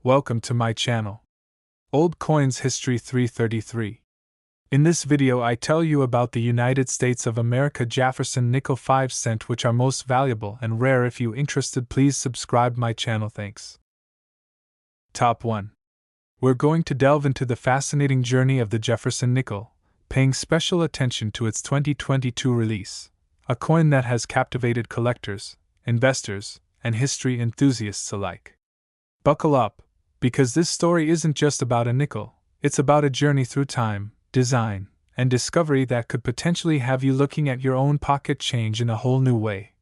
Welcome to my channel. Old Coins History 333. In this video I tell you about the United States of America Jefferson nickel 5 cent, which are most valuable and rare. If you interested, please subscribe my channel. Thanks. Top 1. We're going to delve into the fascinating journey of the Jefferson nickel, paying special attention to its 2022 release, a coin that has captivated collectors, investors, and history enthusiasts alike. Buckle up, because this story isn't just about a nickel, it's about a journey through time, design, and discovery that could potentially have you looking at your own pocket change in a whole new way.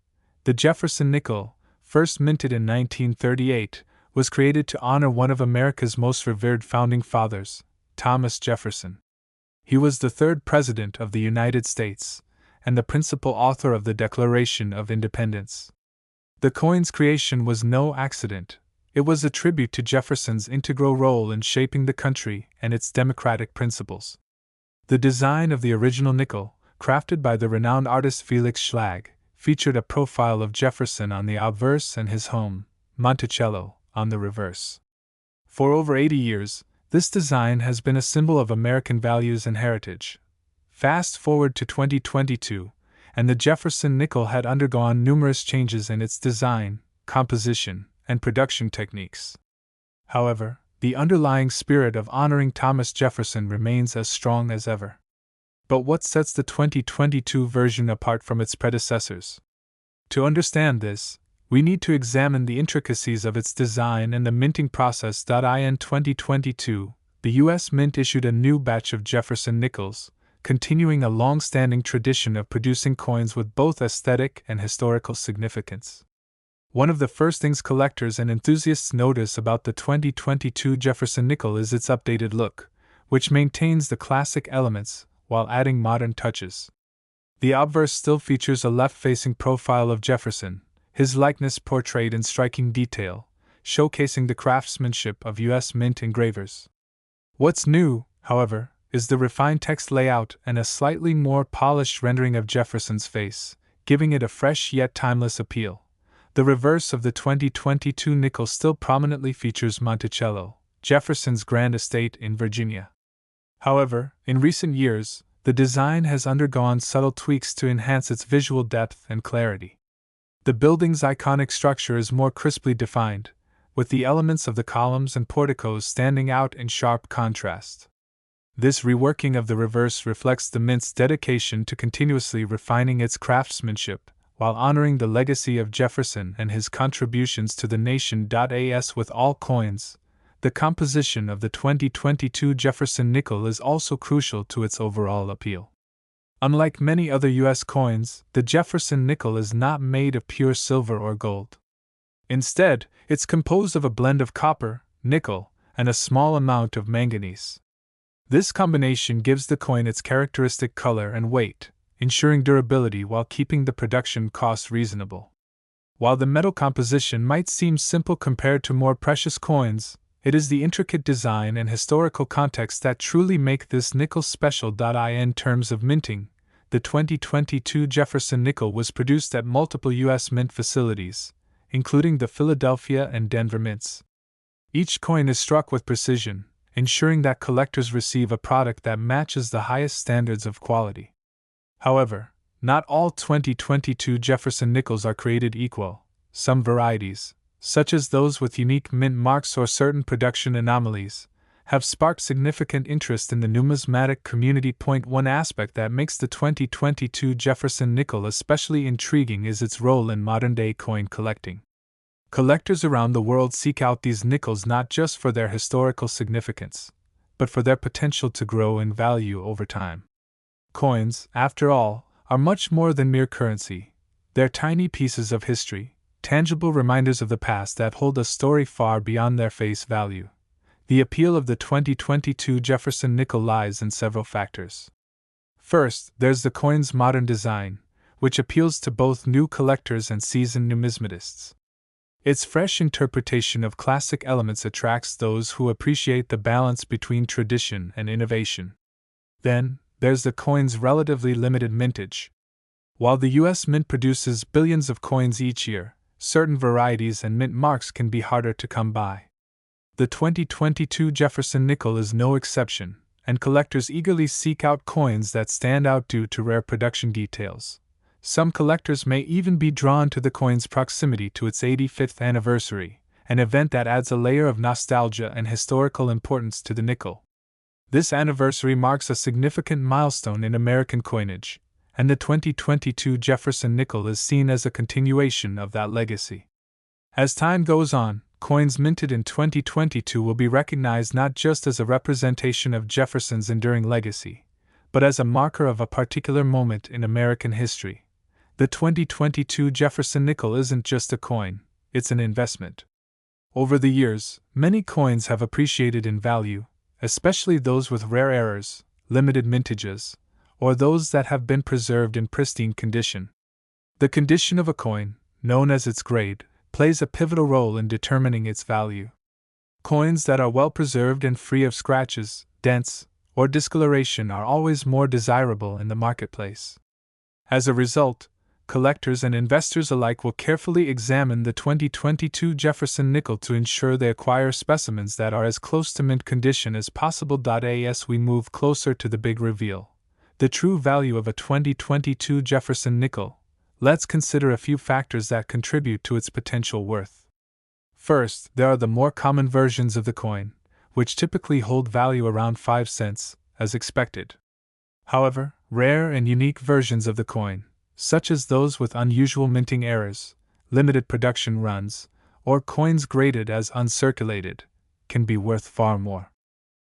The Jefferson nickel, first minted in 1938, was created to honor one of America's most revered founding fathers, Thomas Jefferson. He was the third President of the United States, and the principal author of the Declaration of Independence. The coin's creation was no accident. It was a tribute to Jefferson's integral role in shaping the country and its democratic principles. The design of the original nickel, crafted by the renowned artist Felix Schlag, featured a profile of Jefferson on the obverse and his home, Monticello, on the reverse. For over 80 years, this design has been a symbol of American values and heritage. Fast forward to 2022, and the Jefferson nickel had undergone numerous changes in its design, composition, and production techniques. However, the underlying spirit of honoring Thomas Jefferson remains as strong as ever. But what sets the 2022 version apart from its predecessors? To understand this, we need to examine the intricacies of its design and the minting process. In 2022, the U.S. Mint issued a new batch of Jefferson nickels, continuing a long-standing tradition of producing coins with both aesthetic and historical significance. One of the first things collectors and enthusiasts notice about the 2022 Jefferson nickel is its updated look, which maintains the classic elements while adding modern touches. The obverse still features a left-facing profile of Jefferson, his likeness portrayed in striking detail, showcasing the craftsmanship of U.S. Mint engravers. What's new, however, is the refined text layout and a slightly more polished rendering of Jefferson's face, giving it a fresh yet timeless appeal. The reverse of the 2022 nickel still prominently features Monticello, Jefferson's grand estate in Virginia. However, in recent years, the design has undergone subtle tweaks to enhance its visual depth and clarity. The building's iconic structure is more crisply defined, with the elements of the columns and porticos standing out in sharp contrast. This reworking of the reverse reflects the Mint's dedication to continuously refining its craftsmanship, while honoring the legacy of Jefferson and his contributions to the nation. As with all coins, the composition of the 2022 Jefferson nickel is also crucial to its overall appeal. Unlike many other U.S. coins, the Jefferson nickel is not made of pure silver or gold. Instead, it's composed of a blend of copper, nickel, and a small amount of manganese. This combination gives the coin its characteristic color and weight, ensuring durability while keeping the production costs reasonable. While the metal composition might seem simple compared to more precious coins, it is the intricate design and historical context that truly make this nickel special. In terms of minting, the 2022 Jefferson nickel was produced at multiple U.S. Mint facilities, including the Philadelphia and Denver mints. Each coin is struck with precision, ensuring that collectors receive a product that matches the highest standards of quality. However, not all 2022 Jefferson nickels are created equal. Some varieties, such as those with unique mint marks or certain production anomalies, have sparked significant interest in the numismatic community. One aspect that makes the 2022 Jefferson nickel especially intriguing is its role in modern-day coin collecting. Collectors around the world seek out these nickels not just for their historical significance, but for their potential to grow in value over time. Coins, after all, are much more than mere currency. They're tiny pieces of history, tangible reminders of the past that hold a story far beyond their face value. The appeal of the 2022 Jefferson nickel lies in several factors. First, there's the coin's modern design, which appeals to both new collectors and seasoned numismatists. Its fresh interpretation of classic elements attracts those who appreciate the balance between tradition and innovation. Then, there's the coin's relatively limited mintage. While the U.S. Mint produces billions of coins each year, certain varieties and mint marks can be harder to come by. The 2022 Jefferson nickel is no exception, and collectors eagerly seek out coins that stand out due to rare production details. Some collectors may even be drawn to the coin's proximity to its 85th anniversary, an event that adds a layer of nostalgia and historical importance to the nickel. This anniversary marks a significant milestone in American coinage, and the 2022 Jefferson nickel is seen as a continuation of that legacy. As time goes on, coins minted in 2022 will be recognized not just as a representation of Jefferson's enduring legacy, but as a marker of a particular moment in American history. The 2022 Jefferson nickel isn't just a coin, it's an investment. Over the years, many coins have appreciated in value, especially those with rare errors, limited mintages, or those that have been preserved in pristine condition. The condition of a coin, known as its grade, plays a pivotal role in determining its value. Coins that are well preserved and free of scratches, dents, or discoloration are always more desirable in the marketplace. As a result, collectors and investors alike will carefully examine the 2022 Jefferson nickel to ensure they acquire specimens that are as close to mint condition as possible. As we move closer to the big reveal, the true value of a 2022 Jefferson nickel, let's consider a few factors that contribute to its potential worth. First, there are the more common versions of the coin, which typically hold value around 5 cents, as expected. However, rare and unique versions of the coin, such as those with unusual minting errors, limited production runs, or coins graded as uncirculated, can be worth far more.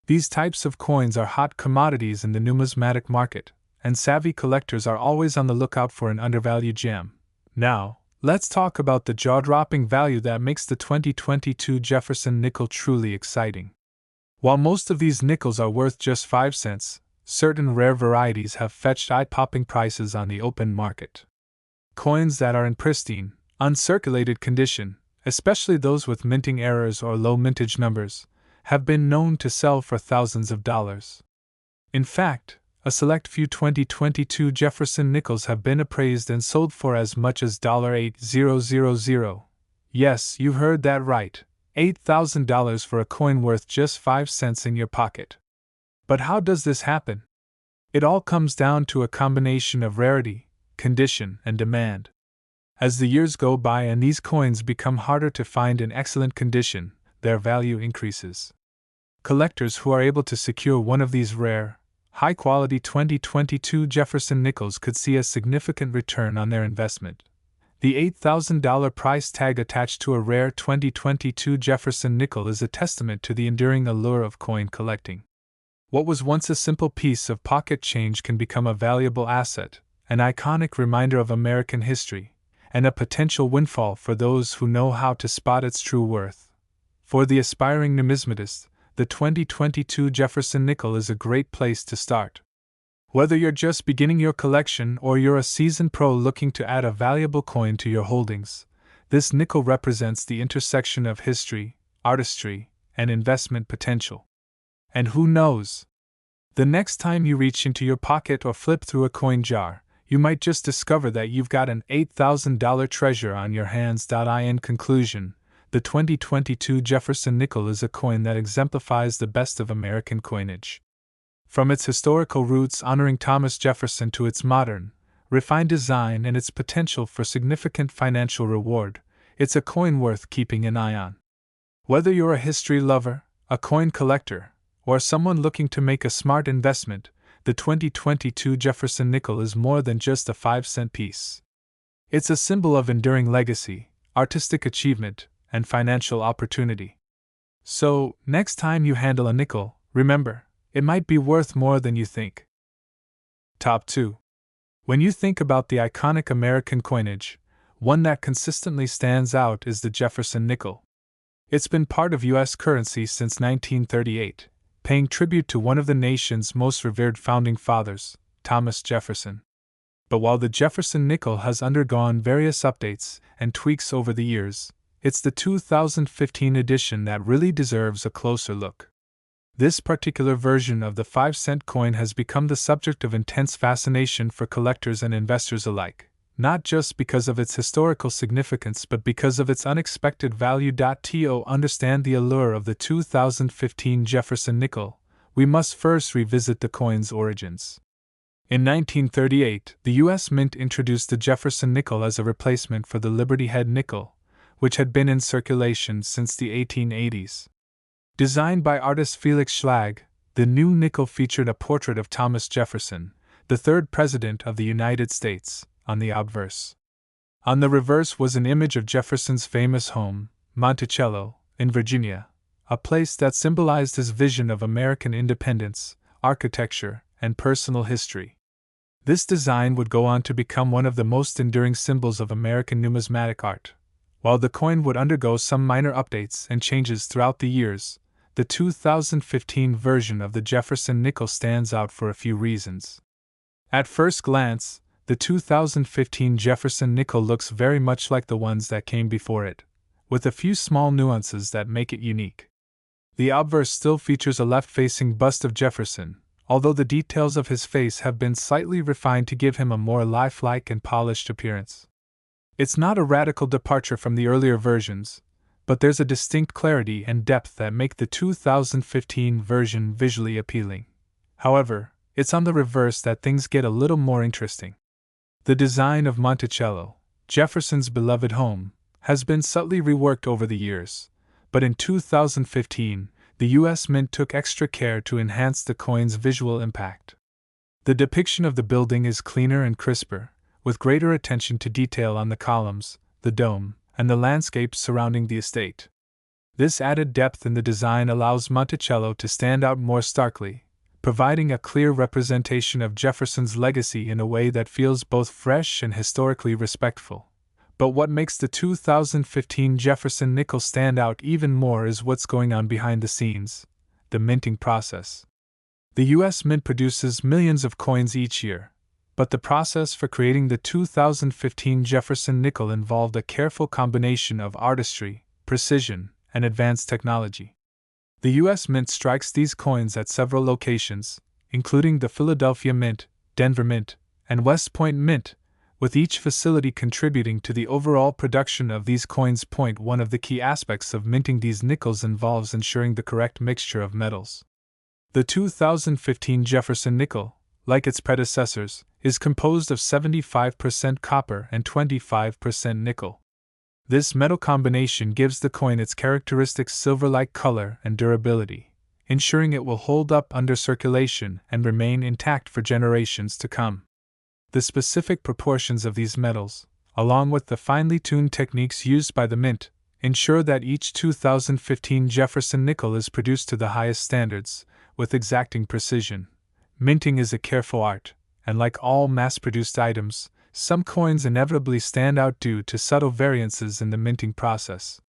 These types of coins are hot commodities in the numismatic market, and savvy collectors are always on the lookout for an undervalued gem. Now, let's talk about the jaw-dropping value that makes the 2022 Jefferson nickel truly exciting. While most of these nickels are worth just 5 cents, certain rare varieties have fetched eye-popping prices on the open market. Coins that are in pristine, uncirculated condition, especially those with minting errors or low mintage numbers, have been known to sell for thousands of dollars. In fact, a select few 2022 Jefferson nickels have been appraised and sold for as much as $8,000. Yes, you heard that right, $8,000 for a coin worth just 5 cents in your pocket. But how does this happen? It all comes down to a combination of rarity, condition, and demand. As the years go by and these coins become harder to find in excellent condition, their value increases. Collectors who are able to secure one of these rare, high-quality 2022 Jefferson nickels could see a significant return on their investment. The $8,000 price tag attached to a rare 2022 Jefferson nickel is a testament to the enduring allure of coin collecting. What was once a simple piece of pocket change can become a valuable asset, an iconic reminder of American history, and a potential windfall for those who know how to spot its true worth. For the aspiring numismatist, the 2022 Jefferson nickel is a great place to start. Whether you're just beginning your collection or you're a seasoned pro looking to add a valuable coin to your holdings, this nickel represents the intersection of history, artistry, and investment potential. And who knows? The next time you reach into your pocket or flip through a coin jar, you might just discover that you've got an $8,000 treasure on your hands. In conclusion, the 2022 Jefferson nickel is a coin that exemplifies the best of American coinage. From its historical roots honoring Thomas Jefferson to its modern, refined design and its potential for significant financial reward, it's a coin worth keeping an eye on. Whether you're a history lover, a coin collector, or someone looking to make a smart investment, the 2022 Jefferson nickel is more than just a 5-cent piece. It's a symbol of enduring legacy, artistic achievement, and financial opportunity. So, next time you handle a nickel, remember, it might be worth more than you think. Top 2. When you think about the iconic American coinage, one that consistently stands out is the Jefferson nickel. It's been part of U.S. currency since 1938, paying tribute to one of the nation's most revered founding fathers, Thomas Jefferson. But while the Jefferson nickel has undergone various updates and tweaks over the years, it's the 2015 edition that really deserves a closer look. This particular version of the 5-cent coin has become the subject of intense fascination for collectors and investors alike, not just because of its historical significance but because of its unexpected value. To understand the allure of the 2015 Jefferson nickel, we must first revisit the coin's origins. In 1938, the U.S. Mint introduced the Jefferson nickel as a replacement for the Liberty Head nickel, which had been in circulation since the 1880s. Designed by artist Felix Schlag, the new nickel featured a portrait of Thomas Jefferson, the third President of the United States, on the obverse. On the reverse was an image of Jefferson's famous home, Monticello, in Virginia, a place that symbolized his vision of American independence, architecture, and personal history. This design would go on to become one of the most enduring symbols of American numismatic art. While the coin would undergo some minor updates and changes throughout the years, the 2015 version of the Jefferson nickel stands out for a few reasons. At first glance, the 2015 Jefferson nickel looks very much like the ones that came before it, with a few small nuances that make it unique. The obverse still features a left-facing bust of Jefferson, although the details of his face have been slightly refined to give him a more lifelike and polished appearance. It's not a radical departure from the earlier versions, but there's a distinct clarity and depth that make the 2015 version visually appealing. However, it's on the reverse that things get a little more interesting. The design of Monticello, Jefferson's beloved home, has been subtly reworked over the years, but in 2015, the U.S. Mint took extra care to enhance the coin's visual impact. The depiction of the building is cleaner and crisper, with greater attention to detail on the columns, the dome, and the landscapes surrounding the estate. This added depth in the design allows Monticello to stand out more starkly, providing a clear representation of Jefferson's legacy in a way that feels both fresh and historically respectful. But what makes the 2015 Jefferson nickel stand out even more is what's going on behind the scenes, the minting process. The U.S. Mint produces millions of coins each year, but the process for creating the 2015 Jefferson nickel involved a careful combination of artistry, precision, and advanced technology. The U.S. Mint strikes these coins at several locations, including the Philadelphia Mint, Denver Mint, and West Point Mint, with each facility contributing to the overall production of these coins. One of the key aspects of minting these nickels involves ensuring the correct mixture of metals. The 2015 Jefferson nickel, like its predecessors, is composed of 75% copper and 25% nickel. This metal combination gives the coin its characteristic silver-like color and durability, ensuring it will hold up under circulation and remain intact for generations to come. The specific proportions of these metals, along with the finely tuned techniques used by the Mint, ensure that each 2015 Jefferson nickel is produced to the highest standards, with exacting precision. Minting is a careful art, and like all mass-produced items, some coins inevitably stand out due to subtle variances in the minting process.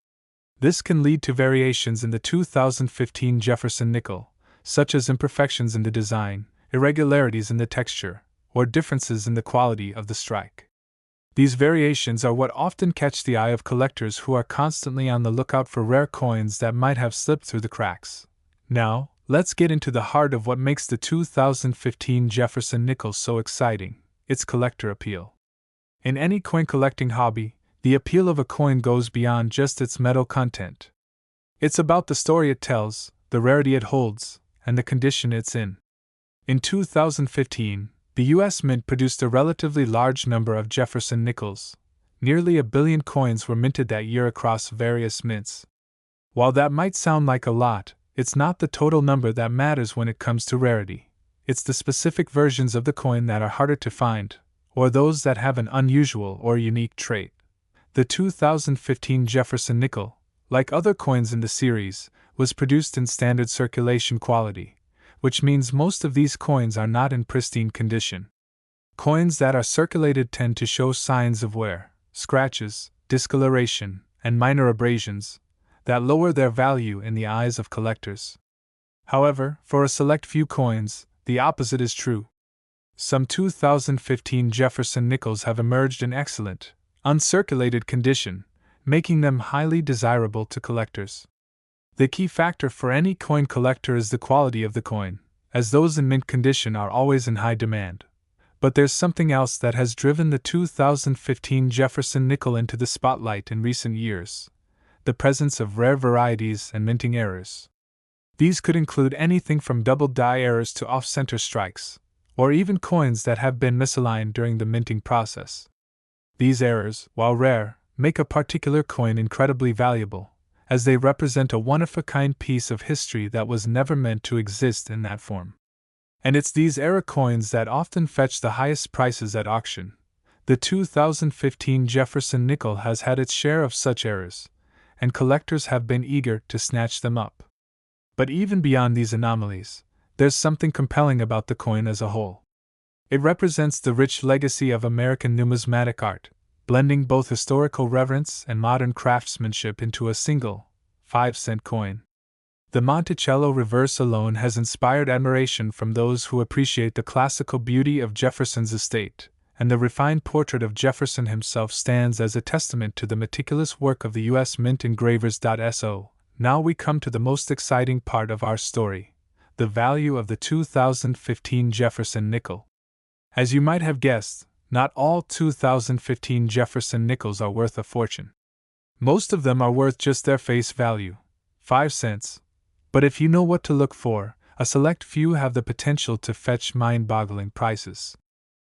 This can lead to variations in the 2015 Jefferson nickel, such as imperfections in the design, irregularities in the texture, or differences in the quality of the strike. These variations are what often catch the eye of collectors who are constantly on the lookout for rare coins that might have slipped through the cracks. Now, let's get into the heart of what makes the 2015 Jefferson nickel so exciting: its collector appeal. In any coin collecting hobby, the appeal of a coin goes beyond just its metal content. It's about the story it tells, the rarity it holds, and the condition it's in. In 2015, the U.S. Mint produced a relatively large number of Jefferson nickels. Nearly 1 billion coins were minted that year across various mints. While that might sound like a lot, it's not the total number that matters when it comes to rarity. It's the specific versions of the coin that are harder to find, or those that have an unusual or unique trait. The 2015 Jefferson nickel, like other coins in the series, was produced in standard circulation quality, which means most of these coins are not in pristine condition. Coins that are circulated tend to show signs of wear, scratches, discoloration, and minor abrasions that lower their value in the eyes of collectors. However, for a select few coins, the opposite is true. Some 2015 Jefferson nickels have emerged in excellent, uncirculated condition, making them highly desirable to collectors. The key factor for any coin collector is the quality of the coin, as those in mint condition are always in high demand. But there's something else that has driven the 2015 Jefferson nickel into the spotlight in recent years: the presence of rare varieties and minting errors. These could include anything from double die errors to off-center strikes, or even coins that have been misaligned during the minting process. These errors, while rare, make a particular coin incredibly valuable, as they represent a one-of-a-kind piece of history that was never meant to exist in that form. And it's these error coins that often fetch the highest prices at auction. The 2015 Jefferson nickel has had its share of such errors, and collectors have been eager to snatch them up. But even beyond these anomalies, there's something compelling about the coin as a whole. It represents the rich legacy of American numismatic art, blending both historical reverence and modern craftsmanship into a single, 5-cent coin. The Monticello reverse alone has inspired admiration from those who appreciate the classical beauty of Jefferson's estate, and the refined portrait of Jefferson himself stands as a testament to the meticulous work of the U.S. Mint engravers. So, now we come to the most exciting part of our story: the value of the 2015 Jefferson nickel. As you might have guessed, not all 2015 Jefferson nickels are worth a fortune. Most of them are worth just their face value, 5 cents. But if you know what to look for, a select few have the potential to fetch mind-boggling prices.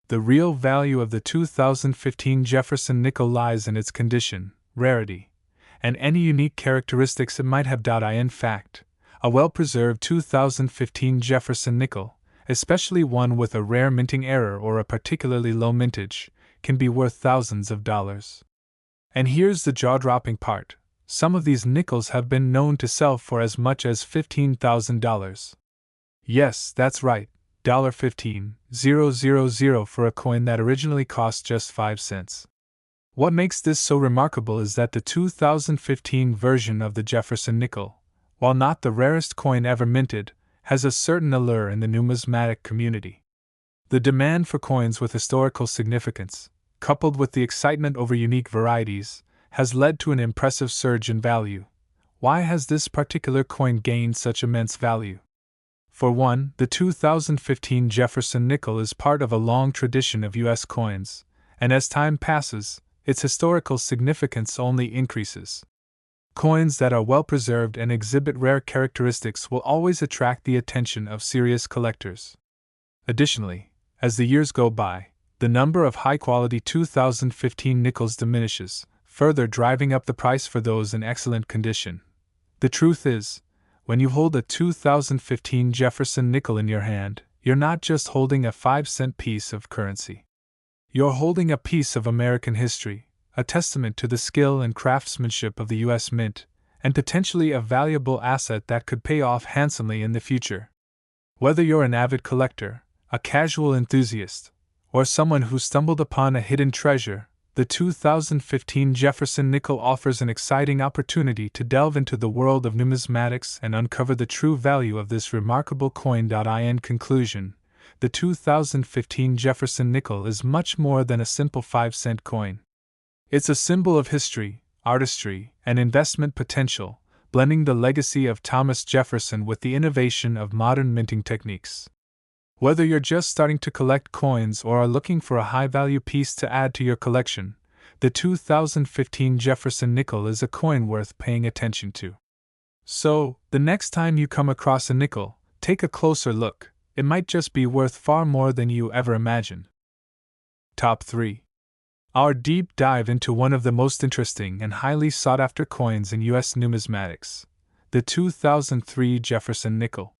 The real value of the 2015 Jefferson nickel lies in its condition, rarity, and any unique characteristics it might have. In fact, a well-preserved 2015 Jefferson nickel, especially one with a rare minting error or a particularly low mintage, can be worth thousands of dollars. And here's the jaw-dropping part: some of these nickels have been known to sell for as much as $15,000. Yes, that's right, $15,000 for a coin that originally cost just 5 cents. What makes this so remarkable is that the 2015 version of the Jefferson nickel, while not the rarest coin ever minted, has a certain allure in the numismatic community. The demand for coins with historical significance, coupled with the excitement over unique varieties, has led to an impressive surge in value. Why has this particular coin gained such immense value? For one, the 2015 Jefferson nickel is part of a long tradition of U.S. coins, and as time passes, its historical significance only increases. Coins that are well preserved and exhibit rare characteristics will always attract the attention of serious collectors. Additionally, as the years go by, the number of high-quality 2015 nickels diminishes, further driving up the price for those in excellent condition. The truth is, when you hold a 2015 Jefferson nickel in your hand, you're not just holding a 5-cent piece of currency. You're holding a piece of American history, a testament to the skill and craftsmanship of the U.S. Mint, and potentially a valuable asset that could pay off handsomely in the future. Whether you're an avid collector, a casual enthusiast, or someone who stumbled upon a hidden treasure, the 2015 Jefferson nickel offers an exciting opportunity to delve into the world of numismatics and uncover the true value of this remarkable coin. In conclusion, the 2015 Jefferson nickel is much more than a simple 5-cent coin. It's a symbol of history, artistry, and investment potential, blending the legacy of Thomas Jefferson with the innovation of modern minting techniques. Whether you're just starting to collect coins or are looking for a high-value piece to add to your collection, the 2015 Jefferson nickel is a coin worth paying attention to. So, the next time you come across a nickel, take a closer look. It might just be worth far more than you ever imagined. Top 3. Our deep dive into one of the most interesting and highly sought-after coins in U.S. numismatics, the 2003 Jefferson nickel.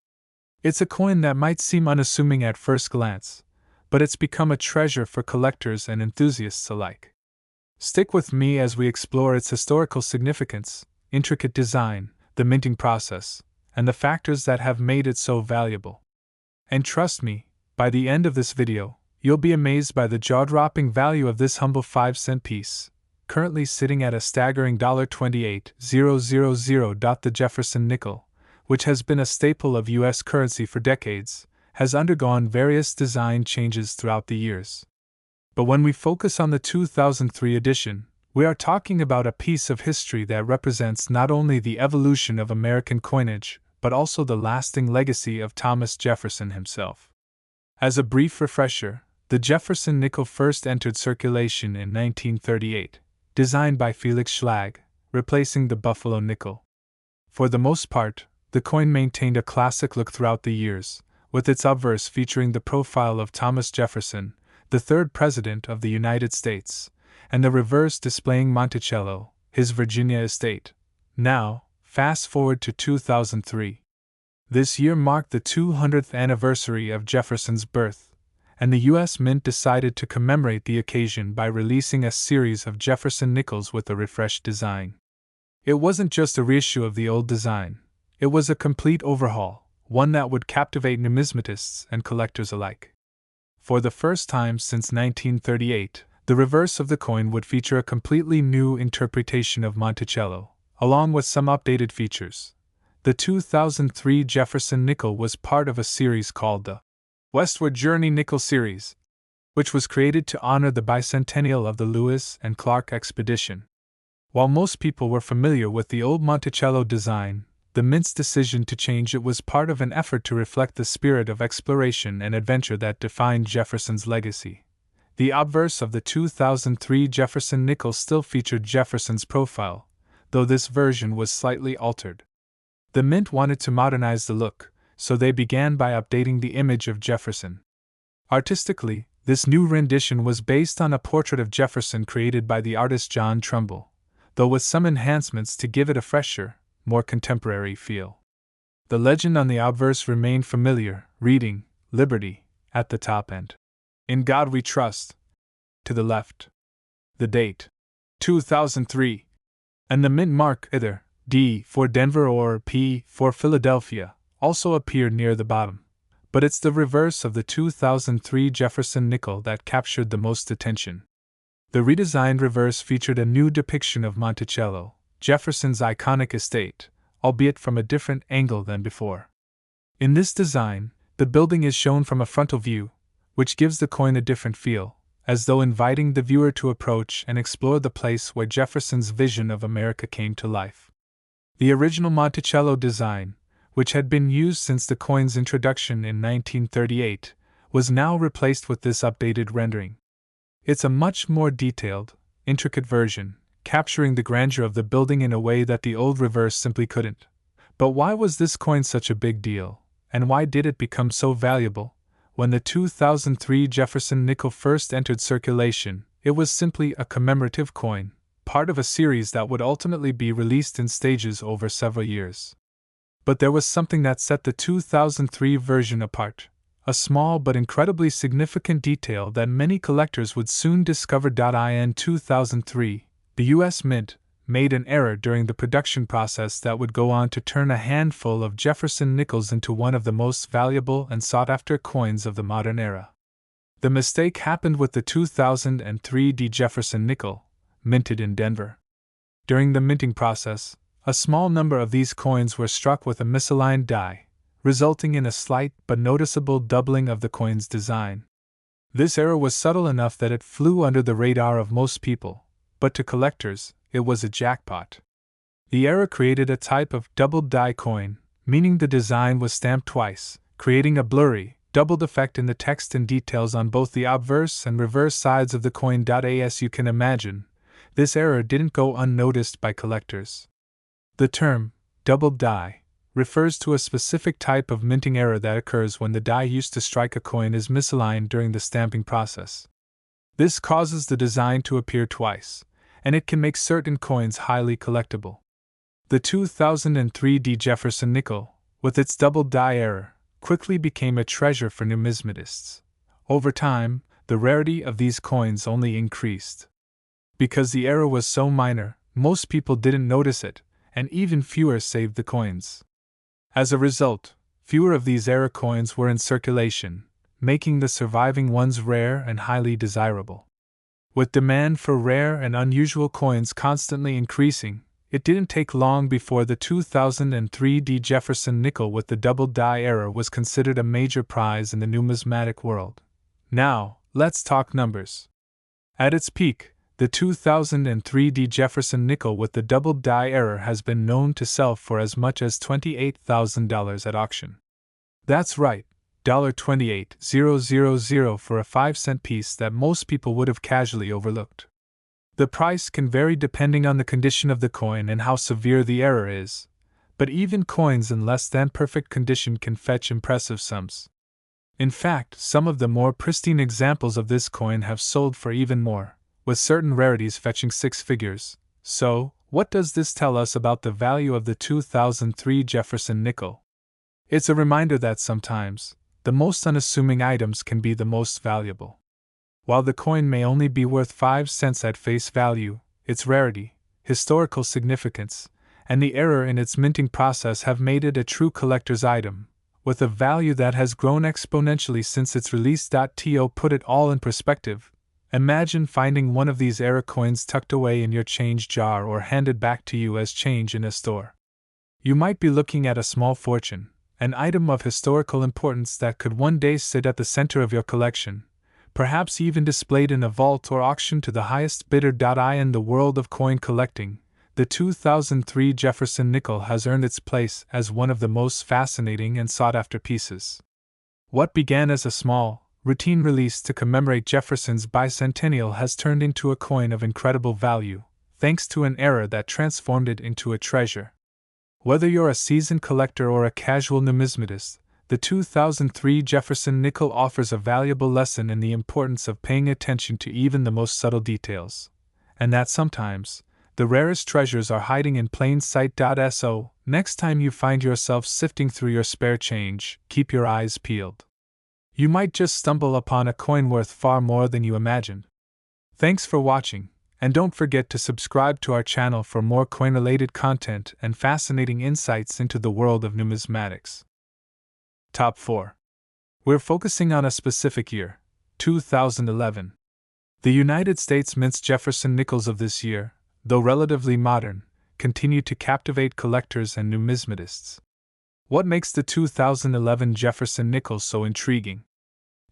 It's a coin that might seem unassuming at first glance, but it's become a treasure for collectors and enthusiasts alike. Stick with me as we explore its historical significance, intricate design, the minting process, and the factors that have made it so valuable. And trust me, by the end of this video, you'll be amazed by the jaw-dropping value of this humble 5-cent piece, currently sitting at a staggering $28,000. The Jefferson nickel, which has been a staple of U.S. currency for decades, has undergone various design changes throughout the years. But when we focus on the 2003 edition, we are talking about a piece of history that represents not only the evolution of American coinage, but also the lasting legacy of Thomas Jefferson himself. As a brief refresher, The Jefferson nickel first entered circulation in 1938, designed by Felix Schlag, replacing the Buffalo nickel. For the most part, the coin maintained a classic look throughout the years, with its obverse featuring the profile of Thomas Jefferson, the third President of the United States, and the reverse displaying Monticello, his Virginia estate. Now, fast forward to 2003. This year marked the 200th anniversary of Jefferson's birth, and the U.S. Mint decided to commemorate the occasion by releasing a series of Jefferson nickels with a refreshed design. It wasn't just a reissue of the old design, it was a complete overhaul, one that would captivate numismatists and collectors alike. For the first time since 1938, the reverse of the coin would feature a completely new interpretation of Monticello, along with some updated features. The 2003 Jefferson nickel was part of a series called the Westward Journey Nickel Series, which was created to honor the bicentennial of the Lewis and Clark expedition. While most people were familiar with the old Monticello design, the Mint's decision to change it was part of an effort to reflect the spirit of exploration and adventure that defined Jefferson's legacy. The obverse of the 2003 Jefferson nickel still featured Jefferson's profile, though this version was slightly altered. The Mint wanted to modernize the look, so they began by updating the image of Jefferson. Artistically, this new rendition was based on a portrait of Jefferson created by the artist John Trumbull, though with some enhancements to give it a fresher, more contemporary feel. The legend on the obverse remained familiar, reading, Liberty, at the top and In God We Trust, to the left. The date, 2003, and the Mint mark either D for Denver or P for Philadelphia also appeared near the bottom, but it's the reverse of the 2003 Jefferson nickel that captured the most attention. The redesigned reverse featured a new depiction of Monticello, Jefferson's iconic estate, albeit from a different angle than before. In this design, the building is shown from a frontal view, which gives the coin a different feel, as though inviting the viewer to approach and explore the place where Jefferson's vision of America came to life. The original Monticello design, which had been used since the coin's introduction in 1938, was now replaced with this updated rendering. It's a much more detailed, intricate version, capturing the grandeur of the building in a way that the old reverse simply couldn't. But why was this coin such a big deal, and why did it become so valuable? When the 2003 Jefferson nickel first entered circulation, it was simply a commemorative coin, part of a series that would ultimately be released in stages over several years. But there was something that set the 2003 version apart, a small but incredibly significant detail that many collectors would soon discover. In 2003, the U.S. Mint made an error during the production process that would go on to turn a handful of Jefferson nickels into one of the most valuable and sought-after coins of the modern era. The mistake happened with the 2003 D. Jefferson nickel, minted in Denver. During the minting process, a small number of these coins were struck with a misaligned die, resulting in a slight but noticeable doubling of the coin's design. This error was subtle enough that it flew under the radar of most people, but to collectors, it was a jackpot. The error created a type of doubled die coin, meaning the design was stamped twice, creating a blurry, doubled effect in the text and details on both the obverse and reverse sides of the coin. As you can imagine, this error didn't go unnoticed by collectors. The term, doubled die, refers to a specific type of minting error that occurs when the die used to strike a coin is misaligned during the stamping process. This causes the design to appear twice, and it can make certain coins highly collectible. The 2003 D. Jefferson nickel, with its double die error, quickly became a treasure for numismatists. Over time, the rarity of these coins only increased. Because the error was so minor, most people didn't notice it, and even fewer saved the coins. As a result, fewer of these error coins were in circulation, making the surviving ones rare and highly desirable. With demand for rare and unusual coins constantly increasing, it didn't take long before the 2003 D. Jefferson nickel with the double die error was considered a major prize in the numismatic world. Now, let's talk numbers. At its peak, the 2003 D. Jefferson nickel with the double die error has been known to sell for as much as $28,000 at auction. That's right, $28,000 for a 5-cent piece that most people would have casually overlooked. The price can vary depending on the condition of the coin and how severe the error is, but even coins in less than perfect condition can fetch impressive sums. In fact, some of the more pristine examples of this coin have sold for even more, with certain rarities fetching 6 figures. So, what does this tell us about the value of the 2003 Jefferson nickel? It's a reminder that sometimes, the most unassuming items can be the most valuable. While the coin may only be worth 5 cents at face value, its rarity, historical significance, and the error in its minting process have made it a true collector's item, with a value that has grown exponentially since its release. To put it all in perspective, imagine finding one of these error coins tucked away in your change jar or handed back to you as change in a store. You might be looking at a small fortune, an item of historical importance that could one day sit at the center of your collection, perhaps even displayed in a vault or auctioned to the highest bidder. In the world of coin collecting, the 2003 Jefferson nickel has earned its place as one of the most fascinating and sought-after pieces. What began as a small, routine release to commemorate Jefferson's bicentennial has turned into a coin of incredible value, thanks to an error that transformed it into a treasure. Whether you're a seasoned collector or a casual numismatist, the 2003 Jefferson nickel offers a valuable lesson in the importance of paying attention to even the most subtle details, and that sometimes, the rarest treasures are hiding in plain sight. So, next time you find yourself sifting through your spare change, keep your eyes peeled. You might just stumble upon a coin worth far more than you imagine. Thanks for watching, and don't forget to subscribe to our channel for more coin-related content and fascinating insights into the world of numismatics. Top 4. We're focusing on a specific year, 2011. The United States Mint's Jefferson nickels of this year, though relatively modern, continue to captivate collectors and numismatists. What makes the 2011 Jefferson nickel so intriguing?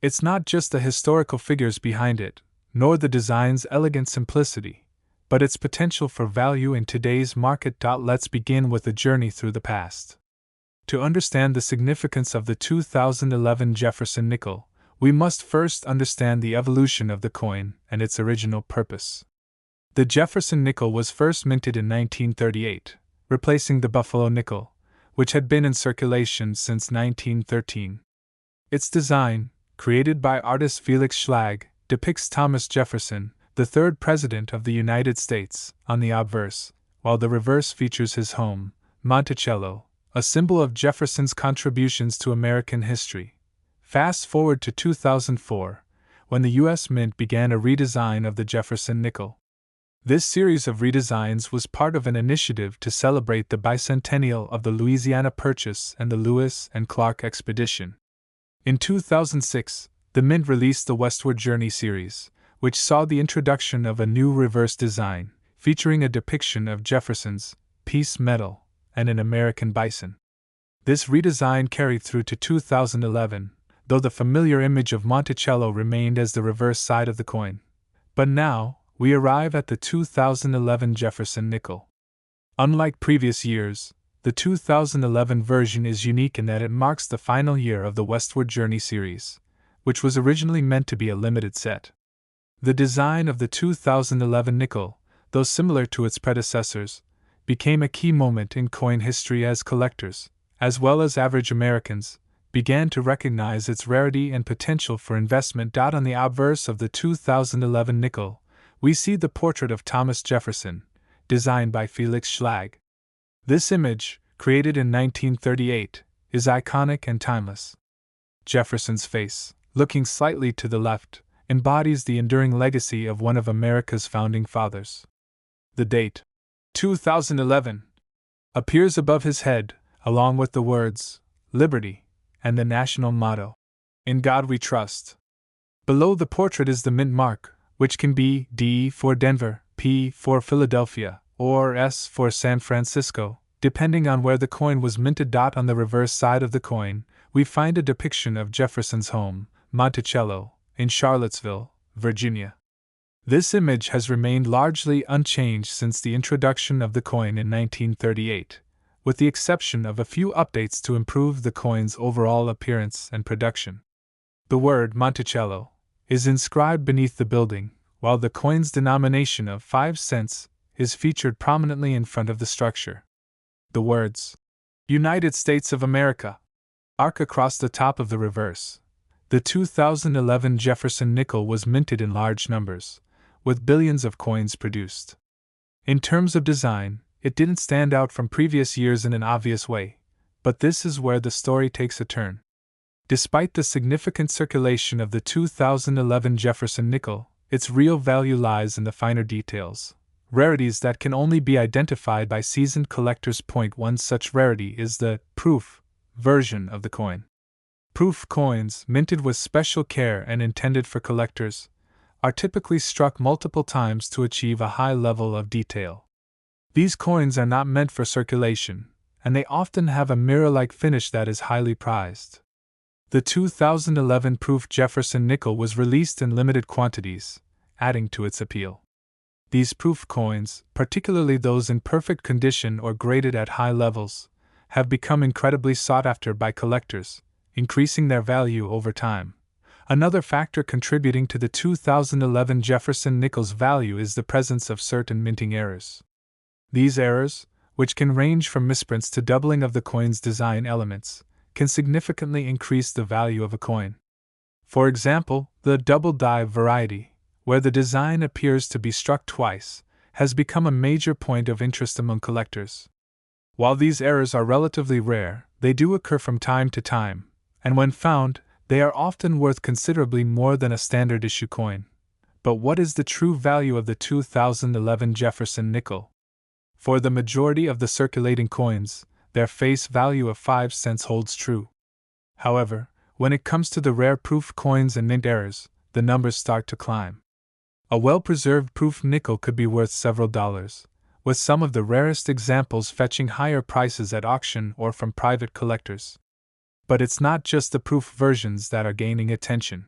It's not just the historical figures behind it, nor the design's elegant simplicity, but its potential for value in today's market. Let's begin with a journey through the past. To understand the significance of the 2011 Jefferson nickel, we must first understand the evolution of the coin and its original purpose. The Jefferson nickel was first minted in 1938, replacing the Buffalo nickel, which had been in circulation since 1913. Its design, created by artist Felix Schlag, depicts Thomas Jefferson, the third President of the United States, on the obverse, while the reverse features his home, Monticello, a symbol of Jefferson's contributions to American history. Fast forward to 2004, when the U.S. Mint began a redesign of the Jefferson nickel. This series of redesigns was part of an initiative to celebrate the bicentennial of the Louisiana Purchase and the Lewis and Clark Expedition. In 2006, the Mint released the Westward Journey series, which saw the introduction of a new reverse design, featuring a depiction of Jefferson's piece metal and an American bison. This redesign carried through to 2011, though the familiar image of Monticello remained as the reverse side of the coin. But now, we arrive at the 2011 Jefferson nickel. Unlike previous years, the 2011 version is unique in that it marks the final year of the Westward Journey series, which was originally meant to be a limited set. The design of the 2011 nickel, though similar to its predecessors, became a key moment in coin history as collectors, as well as average Americans, began to recognize its rarity and potential for investment. On the obverse of the 2011 nickel, we see the portrait of Thomas Jefferson, designed by Felix Schlag. This image, created in 1938, is iconic and timeless. Jefferson's face, looking slightly to the left, embodies the enduring legacy of one of America's founding fathers. The date, 2011, appears above his head, along with the words, Liberty, and the national motto, In God We Trust. Below the portrait is the mint mark, which can be D for Denver, P for Philadelphia, or S for San Francisco, depending on where the coin was minted. On the reverse side of the coin, we find a depiction of Jefferson's home, Monticello, in Charlottesville, Virginia. This image has remained largely unchanged since the introduction of the coin in 1938, with the exception of a few updates to improve the coin's overall appearance and production. The word Monticello is inscribed beneath the building, while the coin's denomination of 5 cents is featured prominently in front of the structure. The words United States of America arc across the top of the reverse. The 2011 Jefferson nickel was minted in large numbers, with billions of coins produced. In terms of design, it didn't stand out from previous years in an obvious way, but this is where the story takes a turn. Despite the significant circulation of the 2011 Jefferson nickel, its real value lies in the finer details, rarities that can only be identified by seasoned collectors. One such rarity is the proof version of the coin. Proof coins, minted with special care and intended for collectors, are typically struck multiple times to achieve a high level of detail. These coins are not meant for circulation, and they often have a mirror-like finish that is highly prized. The 2011 proof Jefferson nickel was released in limited quantities, adding to its appeal. These proof coins, particularly those in perfect condition or graded at high levels, have become incredibly sought after by collectors, increasing their value over time. Another factor contributing to the 2011 Jefferson nickel's value is the presence of certain minting errors. These errors, which can range from misprints to doubling of the coin's design elements, can significantly increase the value of a coin. For example, the double die variety, where the design appears to be struck twice, has become a major point of interest among collectors. While these errors are relatively rare, they do occur from time to time, and when found, they are often worth considerably more than a standard issue coin. But what is the true value of the 2011 Jefferson nickel? For the majority of the circulating coins, their face value of 5 cents holds true. However, when it comes to the rare proof coins and mint errors, the numbers start to climb. A well-preserved proof nickel could be worth several dollars, with some of the rarest examples fetching higher prices at auction or from private collectors. But it's not just the proof versions that are gaining attention.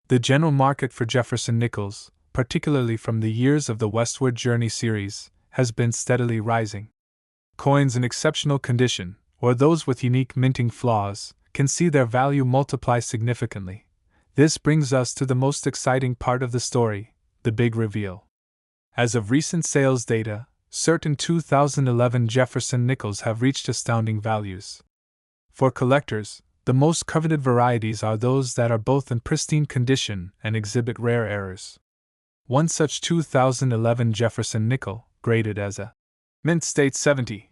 The general market for Jefferson nickels, particularly from the Years of the Westward Journey series, has been steadily rising. Coins in exceptional condition, or those with unique minting flaws, can see their value multiply significantly. This brings us to the most exciting part of the story, the big reveal. As of recent sales data, certain 2011 Jefferson nickels have reached astounding values. For collectors, the most coveted varieties are those that are both in pristine condition and exhibit rare errors. One such 2011 Jefferson nickel, graded as a Mint State 70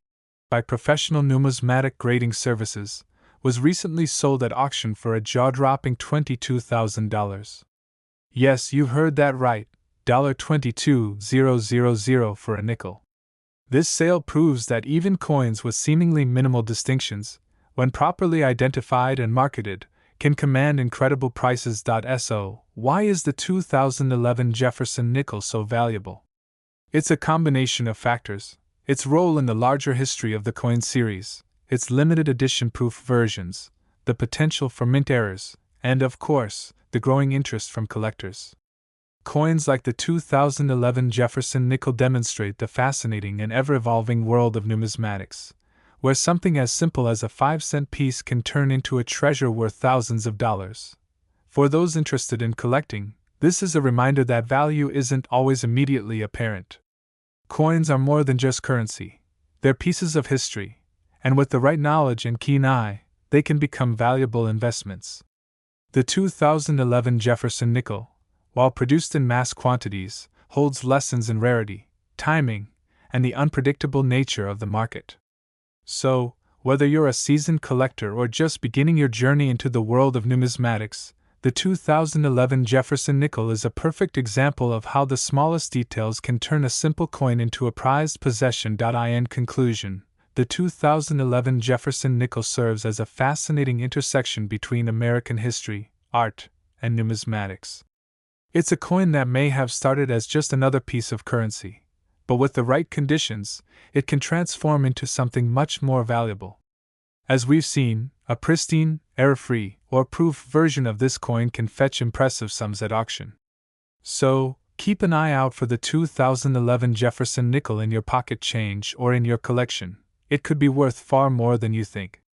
by Professional Numismatic Grading Services, was recently sold at auction for a jaw-dropping $22,000. Yes, you heard that right, $22,000 for a nickel. This sale proves that even coins with seemingly minimal distinctions, when properly identified and marketed, can command incredible prices. So, why is the 2011 Jefferson nickel so valuable? It's a combination of factors: its role in the larger history of the coin series, its limited edition proof versions, the potential for mint errors, and of course, the growing interest from collectors. Coins like the 2011 Jefferson nickel demonstrate the fascinating and ever-evolving world of numismatics, where something as simple as a 5-cent piece can turn into a treasure worth thousands of dollars. For those interested in collecting, this is a reminder that value isn't always immediately apparent. Coins are more than just currency. They're pieces of history, and with the right knowledge and keen eye, they can become valuable investments. The 2011 Jefferson nickel, while produced in mass quantities, holds lessons in rarity, timing, and the unpredictable nature of the market. So, whether you're a seasoned collector or just beginning your journey into the world of numismatics, the 2011 Jefferson nickel is a perfect example of how the smallest details can turn a simple coin into a prized possession. In conclusion, the 2011 Jefferson nickel serves as a fascinating intersection between American history, art, and numismatics. It's a coin that may have started as just another piece of currency, but with the right conditions, it can transform into something much more valuable. As we've seen, a pristine, error-free, or proof version of this coin can fetch impressive sums at auction. So, keep an eye out for the 2011 Jefferson nickel in your pocket change or in your collection. it could be worth far more than you think.